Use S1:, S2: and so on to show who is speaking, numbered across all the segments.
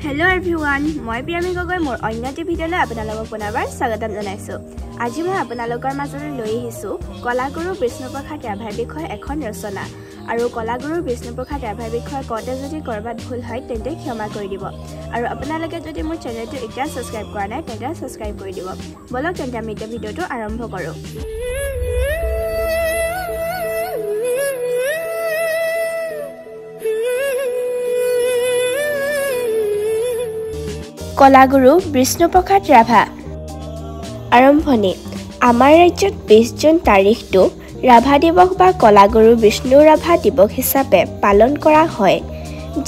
S1: Hello everyone, মই প্ৰিয়ামী গগৈ মোৰ অন্য এটা ভিডিঅ'লৈ আপোনালোকক পুনৰবাৰ স্বাগতম জনাইছো। আজি মই আপোনালোকৰ মাজলৈ লৈ আহিছো কলাগুৰু বিষ্ণুপ্ৰসাদ ৰাভাৰ বিষয়ে এখন ৰচনা আৰু কলাগুৰু বিষ্ণুপ্ৰসাদ ৰাভাৰ বিষয়ে কওঁতে যদি কৰবাত ভুল হয় তেন্তে ক্ষমা কৰি দিব আৰু আপোনালোকে যদি মোৰ চেনেলটো এতিয়া সাবস্ক্ৰাইব কৰা নাই তেন্তে সাবস্ক্ৰাইব কৰি দিব। বলক তেন্তে আমি এতিয়া ভিডিঅ'টো আৰম্ভ কৰো। কলাগুৰু বিষ্ণুপ্ৰসাদ ৰাভা। আৰম্ভণি। আমাৰ ৰাজ্যত 20 জুন তাৰিখটো ৰাভা দিৱস বা কলাগুৰু বিষ্ণু ৰাভা দিৱস হিচাপে পালন কৰা হয়।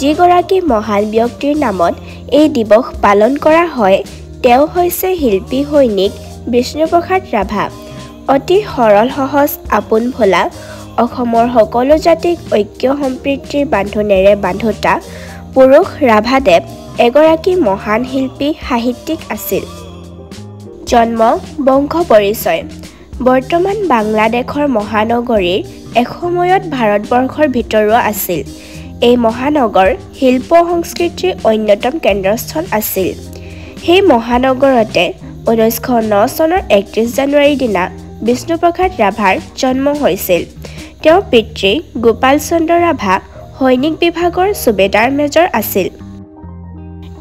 S1: যিগৰাকী মহান ব্যক্তিৰ নামত এই দিৱস পালন কৰা হয় তেওঁ হৈছে শিল্পী সৈনিক বিষ্ণুপ্ৰসাদ ৰাভা। অতি সৰল সহজ আপোন ভোলা অসমৰ সকলো জাতিক ঐক্য সম্প্ৰীতিৰ বান্ধোনেৰে বান্ধোতা পুৰুষ ৰাভাদেৱ এগৰাকী মহান শিল্পী সাহিত্যিক আছিল। জন্ম বংশ পৰিচয়। বৰ্তমান বাংলাদেশৰ মহানগৰীৰ এসময়ত ভাৰতবৰ্ষৰ ভিতৰুৱা আছিল। এই মহানগৰ শিল্প সংস্কৃতিৰ অন্যতম কেন্দ্ৰস্থল আছিল। সেই মহানগৰতে 1909 চনৰ 31 জানুৱাৰীৰ দিনা বিষ্ণুপ্ৰসাদ ৰাভাৰ জন্ম হৈছিল। তেওঁৰ পিতৃ গোপাল চন্দ্ৰ ৰাভা সৈনিক বিভাগৰ সুবেদাৰ মেজৰ আছিল।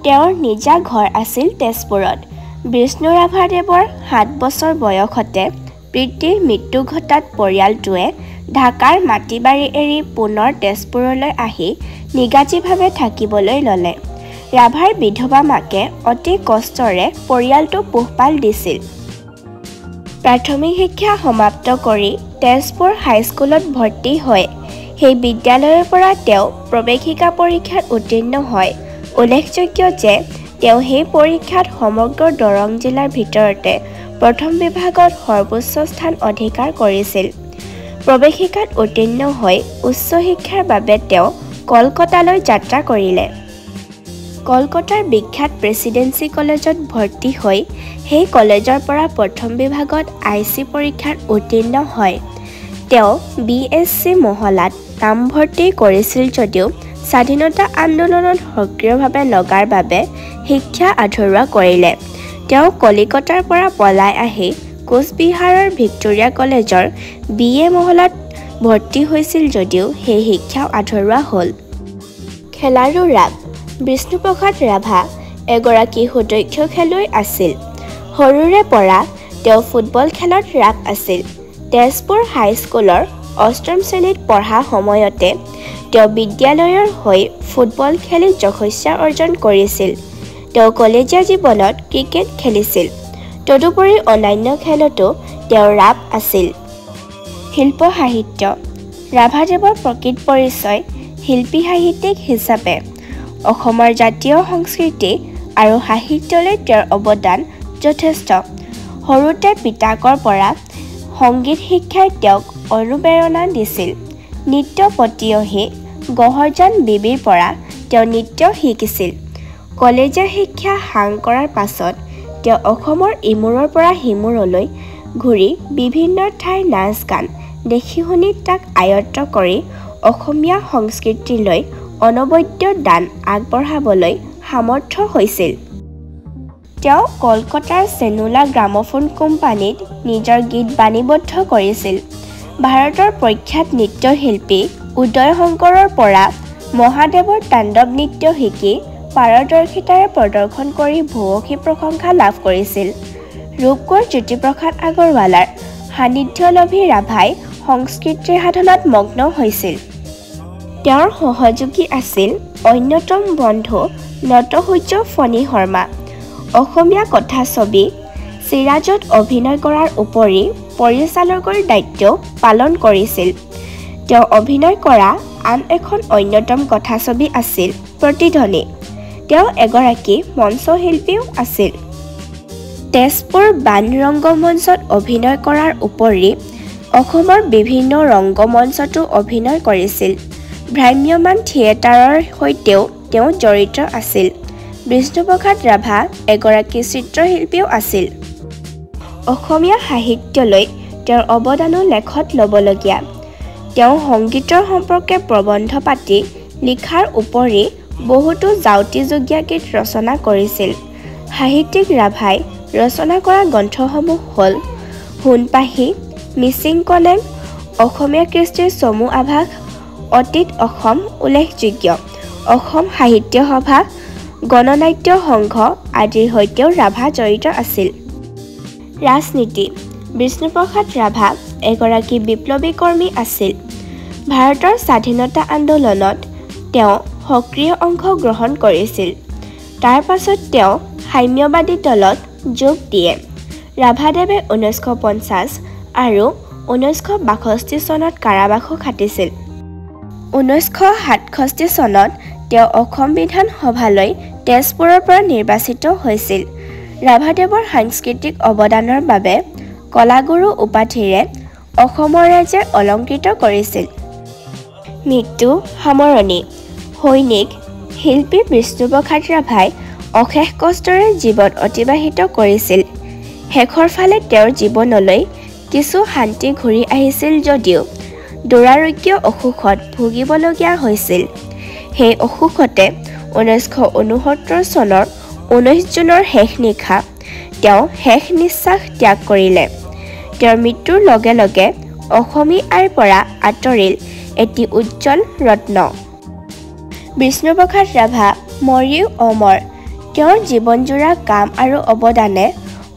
S1: তেওঁৰ নিজা ঘৰ আছিল তেজপুৰত। বিষ্ণু ৰাভাদেৱৰ 7 বছৰ বয়সতে পিতৃৰ মৃত্যু ঘটাত পৰিয়ালটোৱে ঢাকাৰ মাটি বাৰী এৰি পুনৰ তেজপুৰলৈ আহি নিগাজীভাৱে থাকিবলৈ ল'লে। ৰাভাৰ বিধৱা মাকে অতি কষ্টৰে পৰিয়ালটো পোহপাল দিছিল। প্ৰাথমিক শিক্ষা সমাপ্ত কৰি তেজপুৰ হাইস্কুলত ভৰ্তি হয়। সেই বিদ্যালয়ৰ পৰা তেওঁ প্ৰৱেশিকা পৰীক্ষাত উত্তীৰ্ণ হয়। উল্লেখযোগ্য যে তেওঁ সেই পৰীক্ষাত সমগ্ৰ দৰং জিলাৰ ভিতৰতে প্ৰথম বিভাগত সৰ্বোচ্চ স্থান অধিকাৰ কৰিছিল। প্ৰৱেশিকাত উত্তীৰ্ণ হৈ উচ্চ শিক্ষাৰ বাবে তেওঁ কলকাতালৈ যাত্ৰা কৰিলে। কলকাতাৰ বিখ্যাত প্ৰেছিডেন্সি কলেজত ভৰ্তি হৈ সেই কলেজৰ পৰা প্ৰথম বিভাগত IC পৰীক্ষাত উত্তীৰ্ণ হয়। তেওঁ BSc মহলাত নামভৰ্তি কৰিছিল যদিও স্বাধীনতা আন্দোলনত সক্ৰিয়ভাৱে লগাৰ বাবে শিক্ষা আধৰুৱা কৰিলে। তেওঁ কলিকতাৰ পৰা পলাই আহি কোচবিহাৰৰ ভিক্টোৰিয়া কলেজৰ BA মহলাত ভৰ্তি হৈছিল যদিও সেই শিক্ষাও আধৰুৱা হ'ল। খেলাৰো ৰাপ। বিষ্ণুপ্ৰসাদ ৰাভা এগৰাকী সুদক্ষ খেলুৱৈ আছিল। সৰুৰে পৰা তেওঁ ফুটবল খেলত ৰাপ আছিল। তেজপুৰ হাইস্কুলৰ 8ম শ্ৰেণীত পঢ়া সময়তে তেওঁ বিদ্যালয়ৰ হৈ ফুটবল খেলি যশস্যা অৰ্জন কৰিছিল। তেওঁ কলেজীয়া জীৱনত ক্ৰিকেট খেলিছিল। তদুপৰি অন্যান্য খেলতো তেওঁৰ ৰাপ আছিল। শিল্প সাহিত্য। ৰাভাদেৱৰ প্ৰকৃত পৰিচয় শিল্পী সাহিত্যিক হিচাপে। অসমৰ জাতীয় সংস্কৃতি আৰু সাহিত্যলৈ তেওঁৰ অৱদান যথেষ্ট। সৰুতে পিতাকৰ পৰা সংগীত শিক্ষাই তেওঁক অনুপ্ৰেৰণা দিছিল। নৃত্য পতিয়সী গহৰজান বিবিৰ পৰা তেওঁ নৃত্য শিকিছিল। কলেজীয়া শিক্ষা সাং কৰাৰ পাছত তেওঁ অসমৰ ইমূৰৰ পৰা সিমূৰলৈ ঘূৰি বিভিন্ন ঠাইৰ নাচ গান দেখি শুনি তাক আয়ত্ত কৰি অসমীয়া সংস্কৃতিলৈ অনবদ্য দান আগবঢ়াবলৈ সামৰ্থ্য হৈছিল। তেওঁ কলকাতাৰ চেনুলা গ্ৰামোফোন কোম্পানীত নিজৰ গীত বাণীবদ্ধ কৰিছিল। ভাৰতৰ প্ৰখ্যাত নৃত্যশিল্পী উদয় শংকৰৰ পৰা মহাদেৱৰ তাণ্ডৱ নৃত্য শিকি পাৰদৰ্শিতাৰে প্ৰদৰ্শন কৰি ভূয়সী প্ৰশংসা লাভ কৰিছিল। ৰূপকোঁৱৰ জ্যোতিপ্ৰসাদ আগৰৱালাৰ সান্নিধ্য লভি ৰাভাই সংস্কৃতিৰ সাধনাত মগ্ন হৈছিল। তেওঁৰ সহযোগী আছিল অন্যতম বন্ধু নটসূৰ্য ফণী শৰ্মা। অসমীয়া কথাছবি চিৰাজত অভিনয় কৰাৰ উপৰি পৰিচালকৰ দায়িত্বও পালন কৰিছিল। তেওঁ অভিনয় কৰা আন এখন অন্যতম কথাছবি আছিল প্ৰতিধ্বনি। তেওঁ এগৰাকী মঞ্চশিল্পীও আছিল। তেজপুৰ বাণ ৰংগমঞ্চত অভিনয় কৰাৰ উপৰি অসমৰ বিভিন্ন ৰংগমঞ্চতো অভিনয় কৰিছিল। ভ্ৰাম্যমাণ থিয়েটাৰৰ সৈতেও তেওঁ জড়িত আছিল। বিষ্ণুপ্ৰসাদ ৰাভা এগৰাকী চিত্ৰশিল্পীও আছিল। অসমীয়া সাহিত্যলৈ তেওঁৰ অৱদানো লেখত ল'বলগীয়া। তেওঁ সংগীতৰ সম্পৰ্কে প্ৰবন্ধ পাতি লিখাৰ উপৰি বহুতো জাউতিযুগীয়া গীত ৰচনা কৰিছিল। সাহিত্যিক ৰাভাই ৰচনা কৰা গ্ৰন্থসমূহ হ'ল সোণপাহি, মিচিং কলেং, অসমীয়া কৃষ্টিৰ চমু আভাস, অতীত অসম উল্লেখযোগ্য, অসম সাহিত্য সভা, গণনাট্য সংঘ আদিৰ সৈতেও ৰাভা জড়িত আছিল। ৰাজনীতি: বিষ্ণুপ্ৰসাদ ৰাভা এগৰাকী বিপ্লৱী কৰ্মী আছিল। ভাৰতৰ স্বাধীনতা আন্দোলনত তেওঁ সক্ৰিয় অংশগ্ৰহণ কৰিছিল। তাৰ পাছত তেওঁ সাম্যবাদী দলত যোগ দিয়ে। ৰাভাদেৱে 1950 আৰু 1962 চনত কাৰাবাসো খাটিছিল। 1967 চনত তেওঁ অসম বিধান সভালৈ তেজপুৰৰ পৰা নিৰ্বাচিত হৈছিল। ৰাভাদেৱৰ সাংস্কৃতিক অৱদানৰ বাবে কলাগুৰু উপাধিৰে অসমৰ ৰাইজে অলংকৃত কৰিছিল। মৃত্যু সামৰণি: সৈনিক শিল্পী বিষ্ণুপ্ৰসাদ ৰাভাই অশেষ কষ্টেৰে জীৱন অতিবাহিত কৰিছিল। শেষৰ ফালে তেওঁৰ জীৱনলৈ কিছু শান্তি ঘূৰি আহিছিল যদিও দুৰাৰোগ্য অসুখত ভুগিবলগীয়া হৈছিল। সেই অসুখতে 1969 চনৰ 19 জুনৰ শেষ নিশা তেওঁ শেষ নিশ্বাস ত্যাগ কৰিলে। তেওঁৰ মৃত্যুৰ লগে লগে অসমী আইৰ পৰা আঁতৰিল এটি উজ্জ্বল ৰত্ন। বিষ্ণুপ্ৰসাদ ৰাভা মৰিও অমৰ। তেওঁৰ জীৱনজোৰা কাম আৰু অৱদানে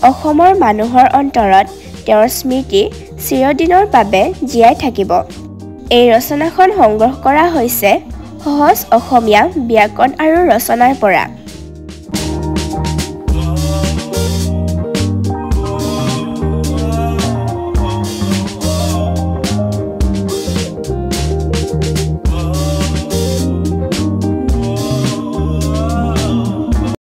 S1: অসমৰ মানুহৰ অন্তৰত তেওঁৰ স্মৃতি চিৰদিনৰ বাবে জীয়াই থাকিব। এই ৰচনাখন সংগ্ৰহ কৰা হৈছে সহজ অসমীয়া ব্যাকৰণ আৰু ৰচনাৰ পৰা।